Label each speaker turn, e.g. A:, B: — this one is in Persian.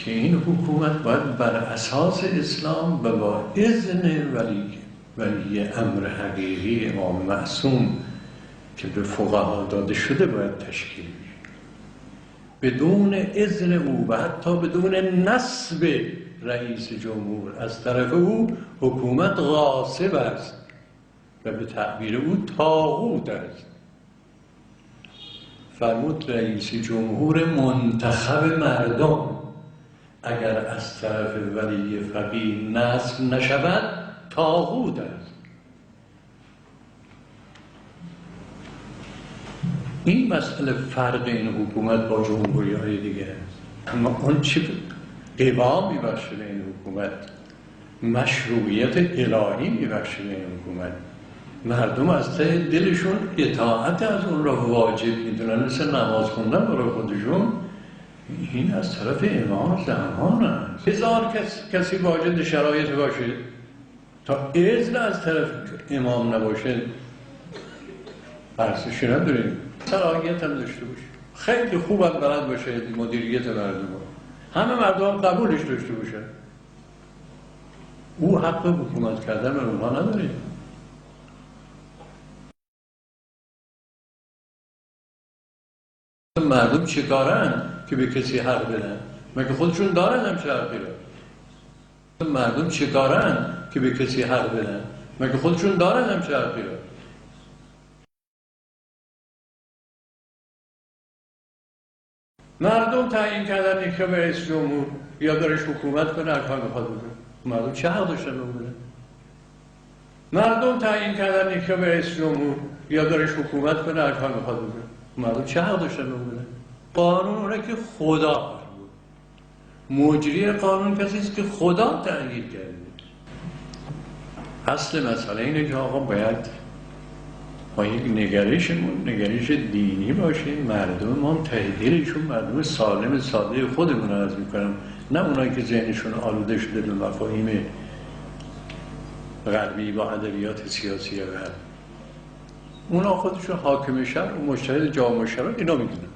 A: که این حکومت باید بر اساس اسلام و با اذن ولی امر حقیقی امام معصوم که به فقها داده شده باید تشکیل بشه. بدون اذن او و حتی بدون نصب رئیس جمهور از طرف او حکومت غاصب است و به تعبیر او طاغوت است. فرمود رئیس جمهور منتخب مردم اگر از طرف ولی فقیه نصب نشود طاغوت است. این مسئله فرق این حکومت با جمهوری های دیگه است. اما اون چی قوام میبخشه به این حکومت، مشروعیت الهی میبخشه به این حکومت. مردم از ته دلشون اطاعت از اون را واجب میدونن، مثل نماز خوندن برای خودشون. این از طرف امام زمان است. هزار کسی واجد شرایط باشه تا اذن از طرف امام نباشه ارزشی نداریم. صلاحیت هم داشته باشه، خیلی خوب هم بلد باشه مدیریت مردم، همه مردم هم قبولش داشته باشه، او حق حکومت کردن به اونها نداره. مردم چه کارن که به کسی حق بدن؟ مگه خودشون دارن همچه حقی را؟ مردم چه کارن که به کسی حق بدن؟ مگه خودشون دارن همچه حقی را؟ مردم تعیین کردن یکی به رئیس جمهور یا دارش حکومت کنه هر کار بخواد بکنه. مردم چه حق داشتن بکنه؟ مردم تعیین کردن یکی به رئیس جمهور یا دارش حکومت کنه هر کار بخواد بکنه. مردم چه حق داشتن بکنه؟ قانون اونه که خدا بود. مجری قانون کسی است که خدا تعیین کرده. اصل مسئله اینه که آقا باید با یک نگرش دینی باشه. مردم ما ته دلشون مردم سالم ساده خودمون رو عرض میکنم، نه اونایی که ذهنشون آلوده شده به مفاهیم غربی با ادبیات سیاسی غرب. اونا خودشون حاکم شهر و مجتهد جامعه شهر اینا میدونن.